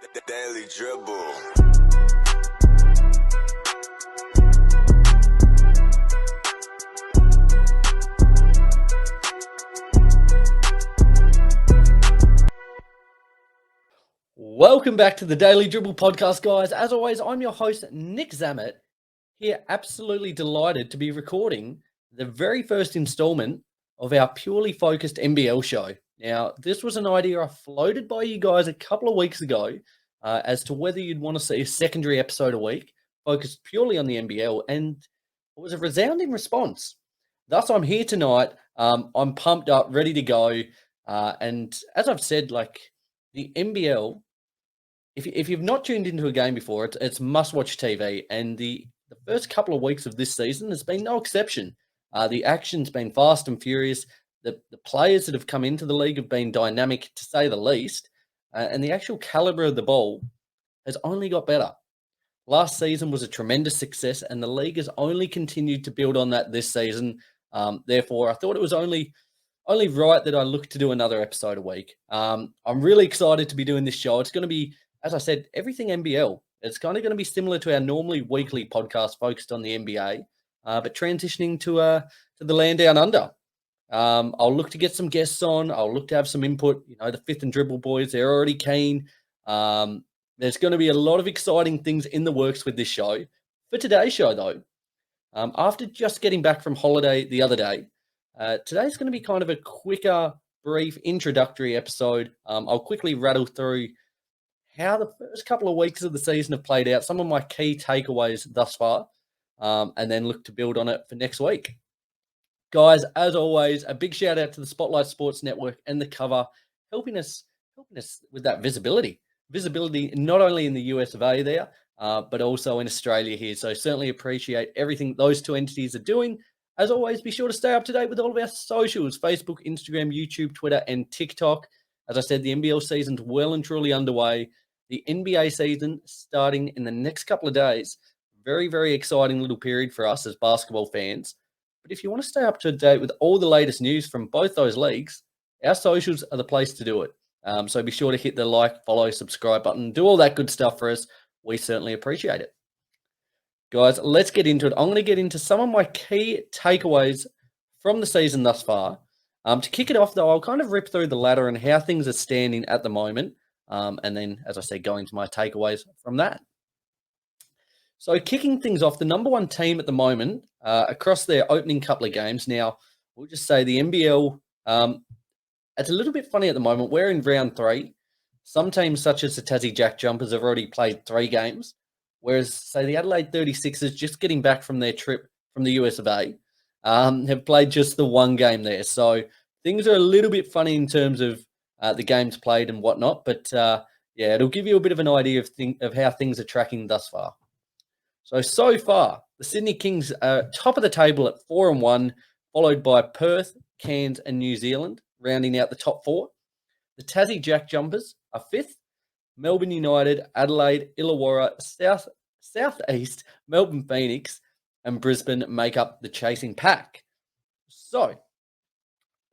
The Daily Dribble. Welcome back to the Daily Dribble podcast, guys. As always, I'm your host, Nick Zammit, here absolutely delighted to be recording the very first installment of our purely focused NBL show. Now, this was an idea I floated by you guys a couple of weeks ago as to whether you'd want to see a secondary episode a week focused purely on the NBL, and it was a resounding response. Thus, I'm here tonight. I'm pumped up, ready to go. And as I've said, the NBL, if you've not tuned into a game before, it's must-watch TV, and the first couple of weeks of this season has been no exception. The action's been fast and furious. The players that have come into the league have been dynamic, to say the least, and the actual caliber of the ball has only got better. Last season was a tremendous success, and the league has only continued to build on that this season. Therefore, I thought it was only right that I look to do another episode a week. I'm really excited to be doing this show. It's going to be, as I said, everything NBL. It's kind of going to be similar to our normally weekly podcast focused on the NBA, but transitioning to the land down under. I'll look to get some guests on. I'll look to have some input. You know, the Fifth and Dribble boys, they're already keen. There's going to be a lot of exciting things in the works with this show. For today's show, though, after just getting back from holiday the other day, today's going to be kind of a quicker, brief introductory episode. I'll quickly rattle through how the first couple of weeks of the season have played out, some of my key takeaways thus far, and then look to build on it for next week. Guys, as always, a big shout out to the Spotlight Sports Network and the cover, helping us with that visibility. Visibility not only in the US of A there, but also in Australia here. So certainly appreciate everything those two entities are doing. As always, be sure to stay up to date with all of our socials, Facebook, Instagram, YouTube, Twitter, and TikTok. As I said, the NBL season's well and truly underway. The NBA season starting in the next couple of days. Very, very exciting little period for us as basketball fans. But if you want to stay up to date with all the latest news from both those leagues, our socials are the place to do it. So be sure to hit the like, follow, subscribe button, do all that good stuff for us. We certainly appreciate it. Guys, let's get into it. I'm going to get into some of my key takeaways from the season thus far. To kick it off, though, I'll kind of rip through the ladder and how things are standing at the moment. And then, as I said, go into my takeaways from that. So kicking things off, the number one team at the moment across their opening couple of games. Now, we'll just say the NBL, it's a little bit funny at the moment. We're in round 3. Some teams, such as the Tassie JackJumpers, have already played 3 games, whereas, say, the Adelaide 36ers, just getting back from their trip from the US of A, have played just the 1 game there. So things are a little bit funny in terms of the games played and whatnot. But, yeah, it'll give you a bit of an idea of how things are tracking thus far. So far, the Sydney Kings are top of the table at 4-1, followed by Perth, Cairns, and New Zealand, rounding out the top 4. The Tassie JackJumpers are 5th. Melbourne United, Adelaide, Illawarra, Southeast, Melbourne Phoenix, and Brisbane make up the chasing pack. So,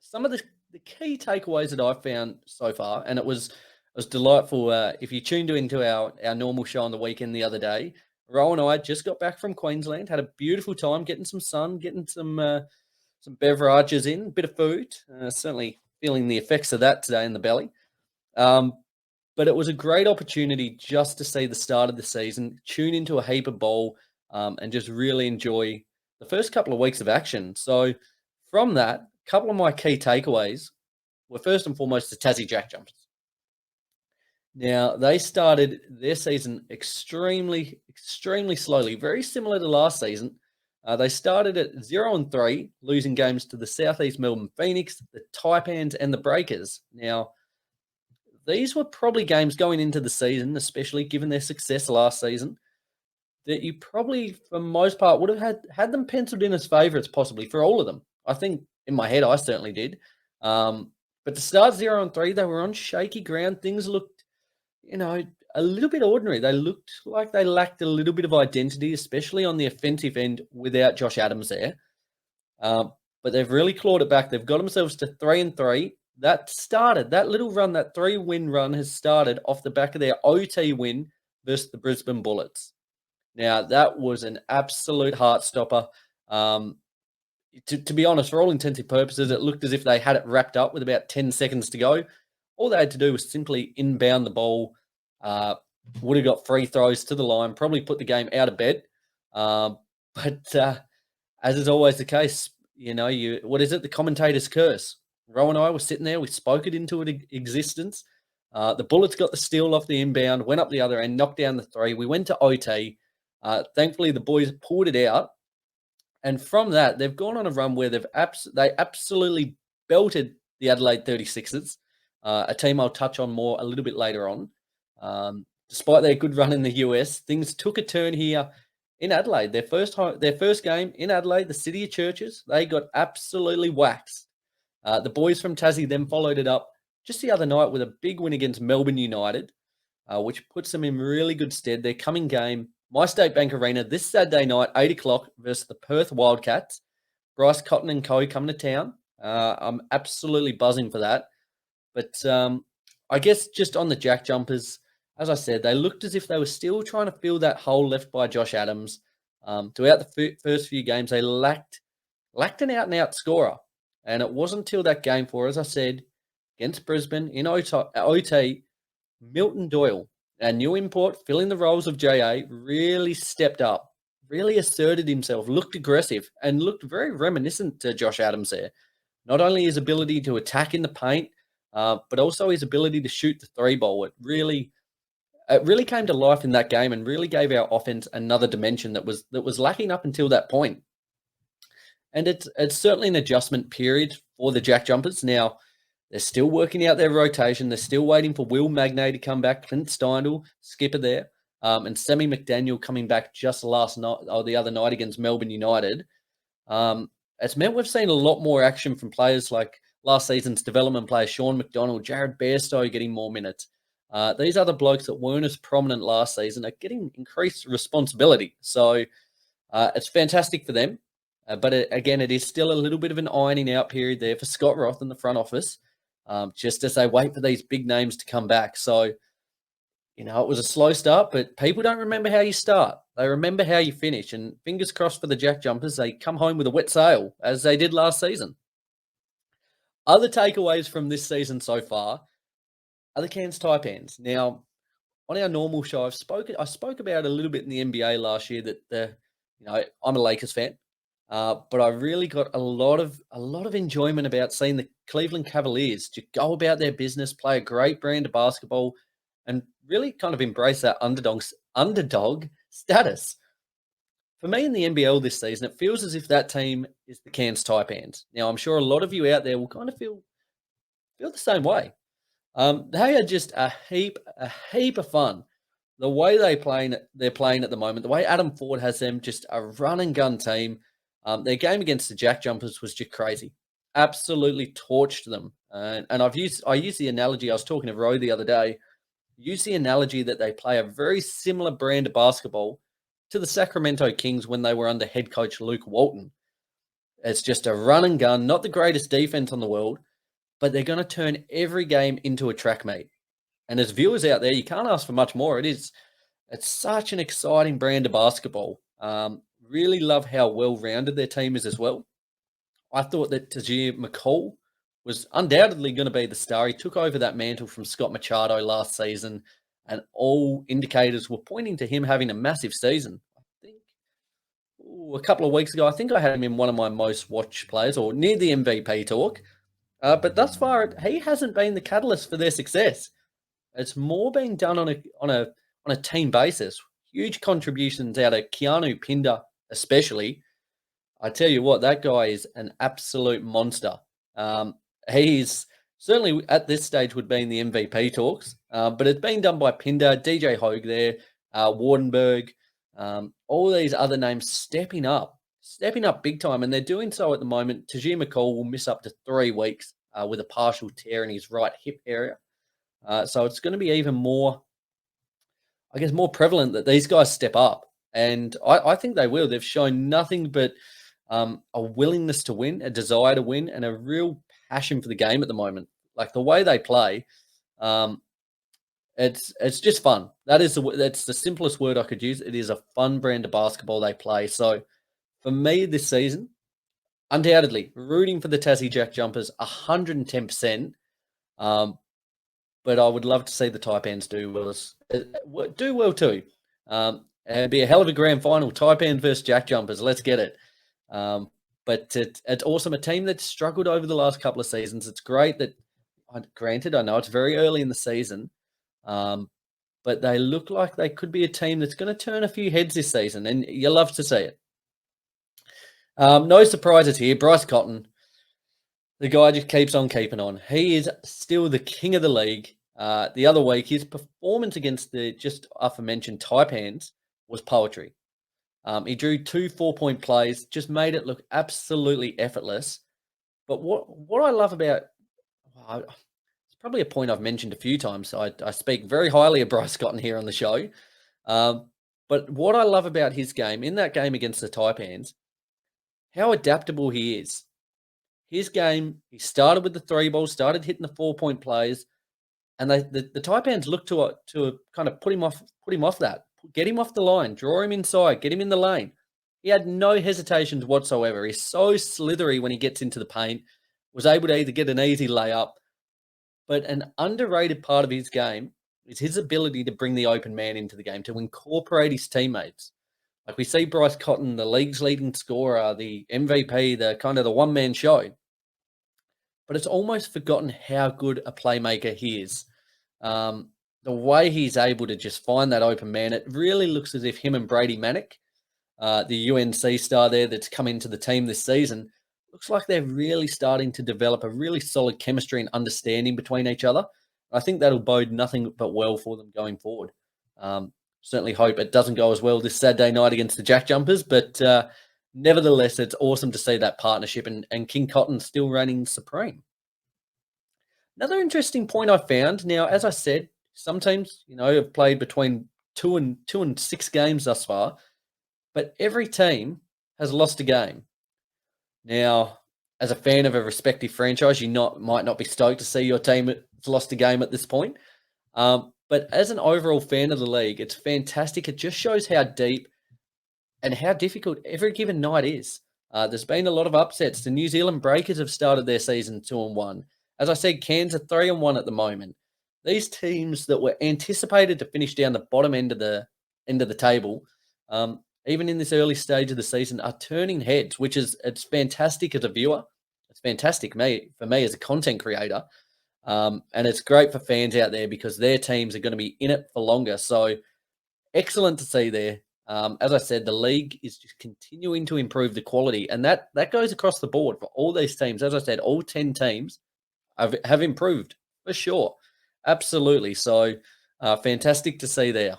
some of the key takeaways that I've found so far, and it was delightful. If you tuned into our normal show on the weekend the other day, Ro and I just got back from Queensland, had a beautiful time, getting some sun, getting some beverages in, a bit of food. Certainly feeling the effects of that today in the belly. But it was a great opportunity just to see the start of the season, tune into a heap of bowl, and just really enjoy the first couple of weeks of action. So from that, a couple of my key takeaways were first and foremost the Tassie JackJumpers. Now, they started their season extremely, extremely slowly, very similar to last season. They started at 0-3, losing games to the Southeast Melbourne Phoenix, the Taipans, and the Breakers. Now, these were probably games going into the season, especially given their success last season, that you probably, for most part, would have had them penciled in as favourites, possibly, for all of them. I think, in my head, I certainly did. But to start 0-3, they were on shaky ground. Things looked, a little bit ordinary. They looked like they lacked a little bit of identity, especially on the offensive end without Josh Adams there. But they've really clawed it back. They've got themselves to 3-3. that little run, that 3-win run has started off the back of their OT win versus the Brisbane Bullets. Now, that was an absolute heart stopper. To be honest, for all intents and purposes, it looked as if they had it wrapped up with about 10 seconds to go. All they had to do was simply inbound the ball, would have got free throws to the line, probably put the game out of bed. But as is always the case, what is it? The commentator's curse. Ro and I were sitting there. We spoke it into existence. The Bullets got the steal off the inbound, went up the other end, knocked down the 3. We went to OT. Thankfully, the boys pulled it out. And from that, they've gone on a run where they absolutely belted the Adelaide 36ers, a team I'll touch on more a little bit later on. Despite their good run in the US, things took a turn here in Adelaide. Their first game in Adelaide, the City of Churches, they got absolutely waxed. The boys from Tassie then followed it up just the other night with a big win against Melbourne United, which puts them in really good stead. Their coming game, My State Bank Arena, this Saturday night, 8 o'clock versus the Perth Wildcats. Bryce Cotton and co coming to town. I'm absolutely buzzing for that. But I guess just on the JackJumpers, as I said, they looked as if they were still trying to fill that hole left by Josh Adams. Throughout the first few games, they lacked an out-and-out scorer. And it wasn't until that game 4, as I said, against Brisbane in OT, Milton Doyle, our new import, filling the roles of JA, really stepped up, really asserted himself, looked aggressive, and looked very reminiscent to Josh Adams there. Not only his ability to attack in the paint, but also his ability to shoot the 3-ball. It really came to life in that game and really gave our offense another dimension that was lacking up until that point. And it's certainly an adjustment period for the JackJumpers. Now, they're still working out their rotation. They're still waiting for Will Magnay to come back, Clint Steindl, skipper there, and Sammy McDaniel coming back just last night or the other night against Melbourne United. It's meant we've seen a lot more action from players like last season's development player Sean McDonald, Jared Bairstow getting more minutes. These other blokes that weren't as prominent last season are getting increased responsibility. So it's fantastic for them. But again, it is still a little bit of an ironing out period there for Scott Roth in the front office, just as they wait for these big names to come back. So, it was a slow start, but people don't remember how you start. They remember how you finish. And fingers crossed for the JackJumpers, they come home with a wet sail, as they did last season. Other takeaways from this season so far are the Cairns Taipans. Now, on our normal show, I spoke about a little bit in the NBA last year that I'm a Lakers fan. But I really got a lot of enjoyment about seeing the Cleveland Cavaliers to go about their business, play a great brand of basketball, and really kind of embrace that underdog status. For me in the NBL this season, it feels as if that team is the Cairns Taipans. Now, I'm sure a lot of you out there will kind of feel the same way. They are just a heap of fun. The way they're playing at the moment, the way Adam Ford has them, just a run and gun team. Their game against the JackJumpers was just crazy. Absolutely torched them. And I used the analogy, I was talking to Ro the other day, use the analogy that they play a very similar brand of basketball to the Sacramento Kings when they were under head coach Luke Walton. It's just a run and gun, not the greatest defense in the world, but they're going to turn every game into a track meet. And as viewers out there, you can't ask for much more. It's such an exciting brand of basketball. Really love how well-rounded their team is as well. I thought that Tajir McCall was undoubtedly going to be the star. He took over that mantle from Scott Machado last season, and all indicators were pointing to him having a massive season. I think a couple of weeks ago, I think I had him in one of my most watched players, or near the MVP talk. But thus far, he hasn't been the catalyst for their success. It's more being done on a team basis. Huge contributions out of Keanu Pinder, especially. I tell you what, that guy is an absolute monster. He's certainly at this stage would be in the MVP talks, but it's been done by Pinder, DJ Hogue there, Wardenberg, all these other names stepping up big time, and they're doing so at the moment. Tajir McCall will miss up to 3 weeks with a partial tear in his right hip area. So it's going to be even more, I guess, more prevalent that these guys step up. And I think they will. They've shown nothing but a willingness to win, a desire to win, and a real passion for the game at the moment. Like the way they play, it's just fun. That's the simplest word I could use. It is a fun brand of basketball they play. So for me this season, undoubtedly rooting for the Tassie JackJumpers 110%. But I would love to see the Taipans do well too. It'd be a hell of a grand final, Taipan versus JackJumpers. Let's get it. But it's awesome. A team that's struggled over the last couple of seasons. It's great that, granted, I know it's very early in the season, but they look like they could be a team that's going to turn a few heads this season, and you love to see it. No surprises here. Bryce Cotton, the guy just keeps on keeping on. He is still the king of the league. The other week, his performance against the just aforementioned Taipans was poetry. He drew 2 4-point plays, just made it look absolutely effortless. But what I love about, it's probably a point I've mentioned a few times. I speak very highly of Bryce Cotton here on the show. But what I love about his game, in that game against the Taipans, how adaptable he is. His game, he started with the 3 ball, started hitting the 4-point plays, and the Taipans looked to kind of put him off that, get him off the line, draw him inside, get him in the lane. He had no hesitations whatsoever. He's so slithery when he gets into the paint, was able to either get an easy layup, but an underrated part of his game is his ability to bring the open man into the game, to incorporate his teammates. Like we see Bryce Cotton, the league's leading scorer, the MVP, the kind of the one-man show. But it's almost forgotten how good a playmaker he is. The way he's able to just find that open man, it really looks as if him and Brady Manick, the UNC star there that's come into the team this season, looks like they're really starting to develop a really solid chemistry and understanding between each other. I think that'll bode nothing but well for them going forward. Certainly hope it doesn't go as well this Saturday night against the JackJumpers, but nevertheless, it's awesome to see that partnership and King Cotton still reigning supreme. Another interesting point I found, now, as I said, some teams, have played between 2 and 6 games thus far, but every team has lost a game. Now, as a fan of a respective franchise, you might not be stoked to see your team has lost a game at this point. But as an overall fan of the league, it's fantastic. It just shows how deep and how difficult every given night is. There's been a lot of upsets. The New Zealand Breakers have started their season 2-1. As I said, Cairns are 3-1 at the moment. These teams that were anticipated to finish down the bottom end of the table, even in this early stage of the season, are turning heads, it's fantastic as a viewer. It's fantastic for me as a content creator. And it's great for fans out there because their teams are going to be in it for longer. So excellent to see there. As I said, the league is just continuing to improve the quality, and that goes across the board for all these teams. As I said, all 10 teams have improved for sure. Absolutely. So fantastic to see there.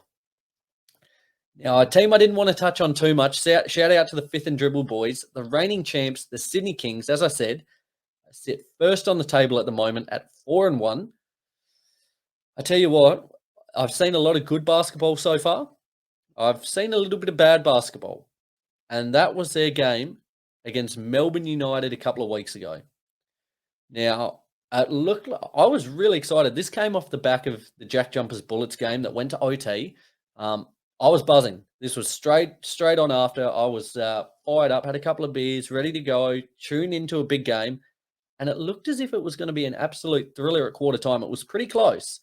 Now, a team I didn't want to touch on too much, shout out to the 5th and Dribble boys, the reigning champs, the Sydney Kings, as I said, sit first on the table at the moment at 4-1. I tell you what, I've seen a lot of good basketball so far. I've seen a little bit of bad basketball, and that was their game against Melbourne United a couple of weeks ago. Now, I was really excited. This came off the back of the JackJumpers Bullets game that went to OT. I was buzzing. This was straight on after. I was fired up, had a couple of beers, ready to go, tune into a big game. And it looked as if it was going to be an absolute thriller at quarter time. It was pretty close.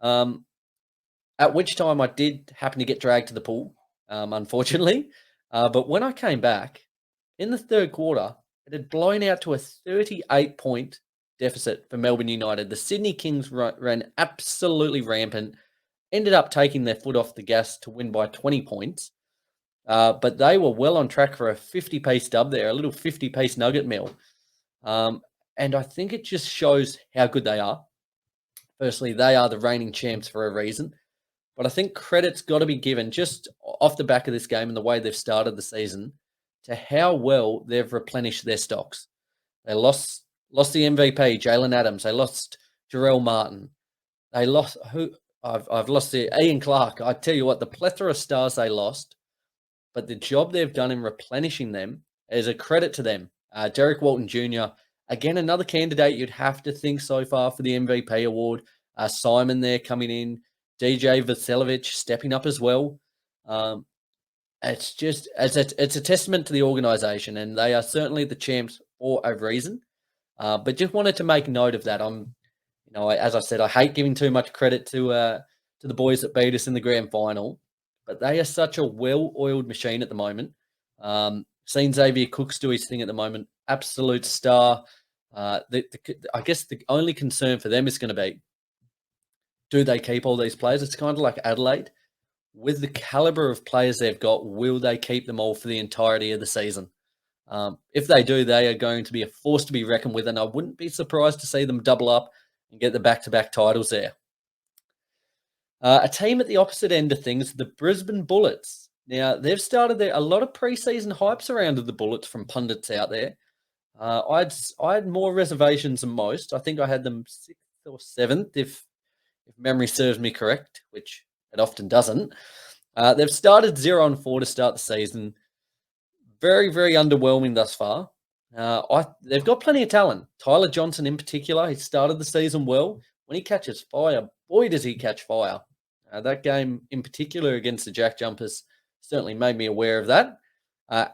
At which time I did happen to get dragged to the pool, unfortunately. But when I came back, in the third quarter, it had blown out to a 38-point deficit for Melbourne United. The Sydney Kings ran absolutely rampant, ended up taking their foot off the gas to win by 20 points. But they were well on track for a 50-piece dub there, a little 50-piece nugget meal. And I think it just shows how good they are. Firstly, they are the reigning champs for a reason. But I think credit's got to be given just off the back of this game and the way they've started the season to how well they've replenished their stocks. They lost the MVP, Jalen Adams. They lost Jarrell Martin. They lost I've lost Ian Clark. I tell you what, the plethora of stars they lost, but the job they've done in replenishing them is a credit to them. Derek Walton Jr., Again, another candidate you'd have to think so far for the MVP award. Simon there coming in, DJ Vasiljevic stepping up as well. It's a testament to the organisation, and they are certainly the champs for a reason. But just wanted to make note of that. As I said, I hate giving too much credit to the boys that beat us in the grand final, but they are such a well-oiled machine at the moment. Seen Xavier Cooks do his thing at the moment, absolute star. I guess the only concern for them is going to be, do they keep all these players? It's kind of like Adelaide. With the caliber of players they've got, will they keep them all for the entirety of the season? If they do, they are going to be a force to be reckoned with, and I wouldn't be surprised to see them double up and get the back-to-back titles there. A team at the opposite end of things, the Brisbane Bullets. Now, they've started a lot of preseason hype surrounded the Bullets from pundits out there. I had more reservations than most. I think I had them 6th or 7th, if memory serves me correct, which it often doesn't. They've started 0-4 to start the season. Very, very underwhelming thus far. They've got plenty of talent. Tyler Johnson in particular, he started the season well. When he catches fire, boy, does he catch fire. That game in particular against the JackJumpers certainly made me aware of that.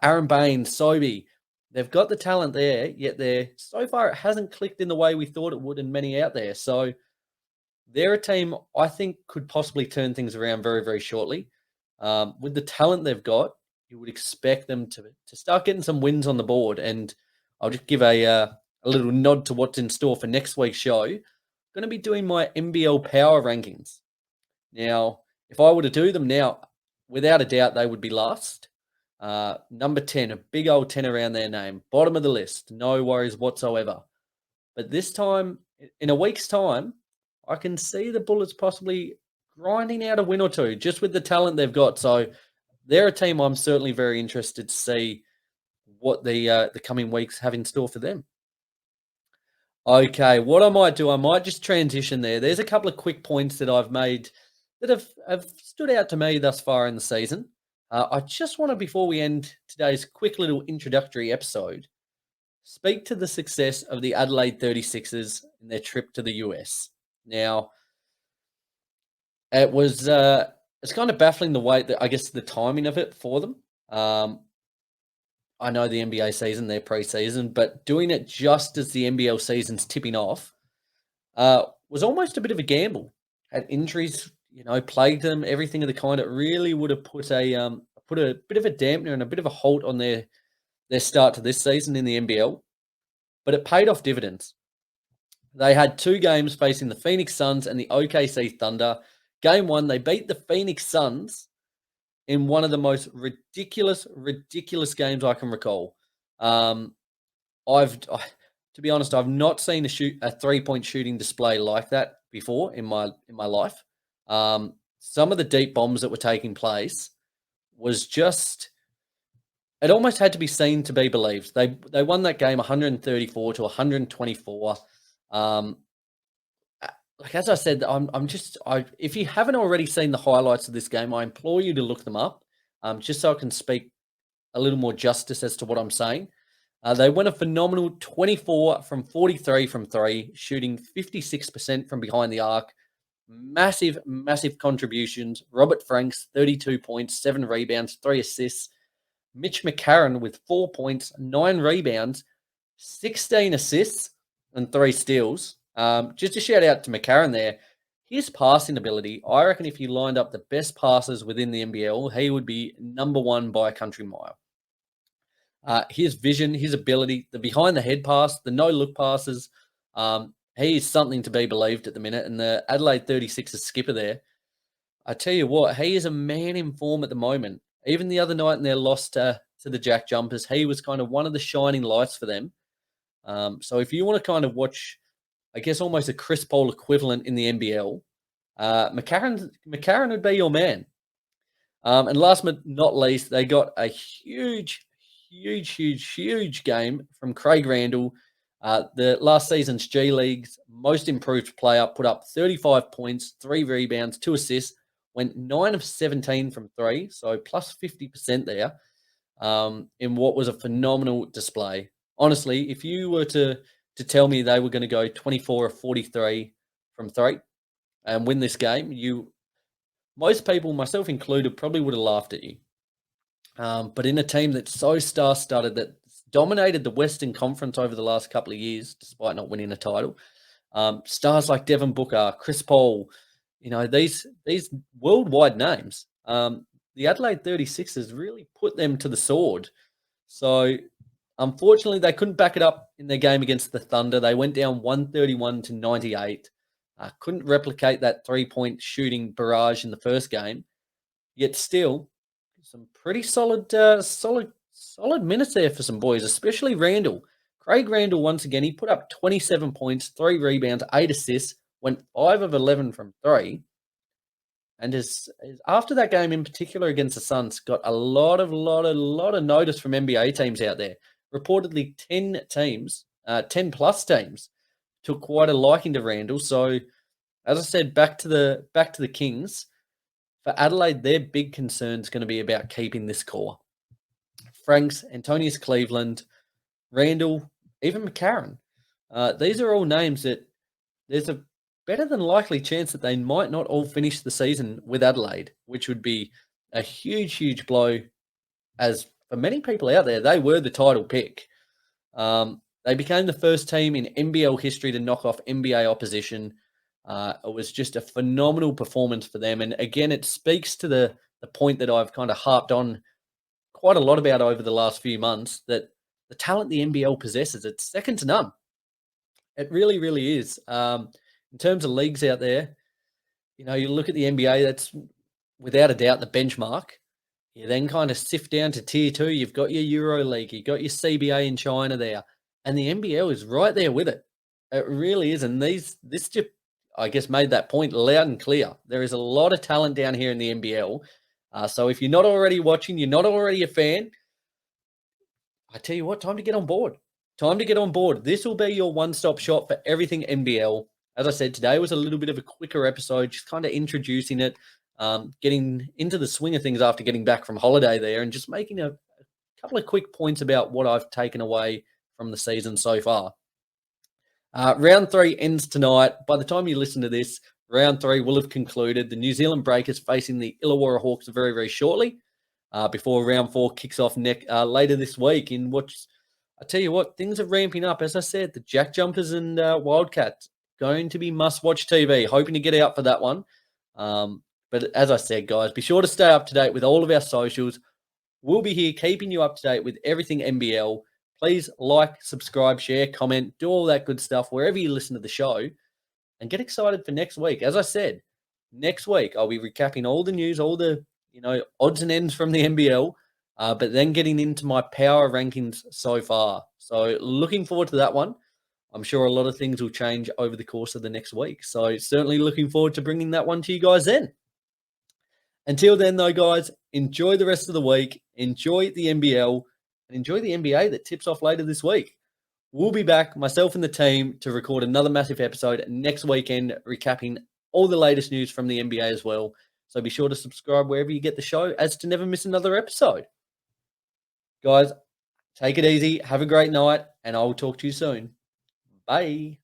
Aaron Bain, Sobey, they've got the talent there, yet so far it hasn't clicked in the way we thought it would, and many out there. So they're a team I think could possibly turn things around very, very shortly. With the talent they've got, you would expect them to start getting some wins on the board. And I'll just give a little nod to what's in store for next week's show. I'm going to be doing my NBL power rankings. Now, if I were to do them now, without a doubt, they would be last. Number 10, a big old 10 around their name. Bottom of the list, no worries whatsoever. But this time, in a week's time, I can see the Bullets possibly grinding out a win or two just with the talent they've got. So they're a team I'm certainly very interested to see what the coming weeks have in store for them. Okay, what I might do, I might just transition there. There's a couple of quick points that I've made that have stood out to me thus far in the season. I just want to, before we end today's quick little introductory episode, speak to the success of the Adelaide 36ers in their trip to the US. Now, it's kind of baffling the way that, I guess, the timing of it for them. I know the NBA season, their preseason, but doing it just as the NBL season's tipping off was almost a bit of a gamble. Had injuries, plagued them, everything of the kind. It really would have put a bit of a dampener and a bit of a halt on their start to this season in the NBL. But it paid off dividends. They had 2 games facing the Phoenix Suns and the OKC Thunder. Game 1, they beat the Phoenix Suns in one of the most ridiculous games I can recall. To be honest, I've not seen a 3-point shooting display like that before in my life. Some of the deep bombs that were taking place was just, it almost had to be seen to be believed. They won that game 134 to 124. As I said, if you haven't already seen the highlights of this game, I implore you to look them up, just so I can speak a little more justice as to what I'm saying. They went a phenomenal 24 from 43 from 3, shooting 56% from behind the arc. Massive contributions. Robert Franks, 32 points, 7 rebounds, 3 assists. Mitch McCarron with 4 points, 9 rebounds, 16 assists, and 3 steals. Just a shout out to McCarron there. His passing ability, I reckon if you lined up the best passers within the NBL, he would be number 1 by a country mile. His vision, his ability, the behind-the-head pass, the no-look passes, he is something to be believed at the minute. And the Adelaide 36ers skipper there, I tell you what, he is a man in form at the moment. Even the other night in their loss to the JackJumpers, he was kind of one of the shining lights for them. So if you want to kind of watch, I guess, almost a Chris Paul equivalent in the NBL, McCarron would be your man. And last but not least, they got a huge game from Craig Randall, the last season's G League's most improved player, put up 35 points, 3 rebounds, 2 assists, went 9 of 17 from 3, so plus 50% there, in what was a phenomenal display. Honestly, if you were to to tell me they were going to go 24 of 43 from three and win this game, most people, myself included, probably would have laughed at you. But in a team that's so star-studded, that dominated the Western Conference over the last couple of years, despite not winning a title, stars like Devin Booker, Chris Paul, these worldwide names, the Adelaide 36ers really put them to the sword. So unfortunately, they couldn't back it up in their game against the Thunder. They went down 131-98. Couldn't replicate that three-point shooting barrage in the first game. Yet still, some pretty solid minutes there for some boys, especially Randall. Craig Randall, once again, he put up 27 points, 3 rebounds, 8 assists, went 5 of 11 from 3. And after that game in particular against the Suns, got a lot of notice from NBA teams out there. Reportedly 10 plus teams took quite a liking to Randall. So, as I said, back to the Kings. For Adelaide, their big concern is going to be about keeping this core. Franks, Antonius Cleveland, Randall, even McCarron. These are all names that there's a better than likely chance that they might not all finish the season with Adelaide, which would be a huge, huge blow, as for many people out there, they were the title pick. They became the first team in NBL history to knock off NBA opposition. It was just a phenomenal performance for them. And again, it speaks to the point that I've kind of harped on quite a lot about over the last few months, that the talent the NBL possesses, it's second to none. It really, really is. In terms of leagues out there, you look at the NBA, that's without a doubt the benchmark. You then kind of sift down to tier 2. You've got your Euro League, you've got your CBA in China there, and the NBL is right there with it. It really is. And this just, I guess, made that point loud and clear. There is a lot of talent down here in the NBL. So if you're not already watching, you're not already a fan, I tell you what, time to get on board. Time to get on board. This will be your one-stop shop for everything NBL. As I said, today was a little bit of a quicker episode, just kind of introducing it, getting into the swing of things after getting back from holiday there, and just making a couple of quick points about what I've taken away from the season so far. Round 3 ends tonight. By the time you listen to this, round 3 will have concluded. The New Zealand Breakers facing the Illawarra Hawks very, very shortly, before round 4 kicks off later this week. In which, I tell you what, things are ramping up. As I said, the JackJumpers and Wildcats going to be must-watch TV. Hoping to get out for that one. But as I said, guys, be sure to stay up to date with all of our socials. We'll be here keeping you up to date with everything NBL. Please like, subscribe, share, comment, do all that good stuff wherever you listen to the show. And get excited for next week. As I said, next week I'll be recapping all the news, all the odds and ends from the NBL, but then getting into my power rankings so far. So looking forward to that one. I'm sure a lot of things will change over the course of the next week. So certainly looking forward to bringing that one to you guys then. Until then, though, guys, enjoy the rest of the week. Enjoy the NBL and enjoy the NBA that tips off later this week. We'll be back, myself and the team, to record another massive episode next weekend, recapping all the latest news from the NBA as well. So be sure to subscribe wherever you get the show as to never miss another episode. Guys, take it easy. Have a great night, and I will talk to you soon. Bye.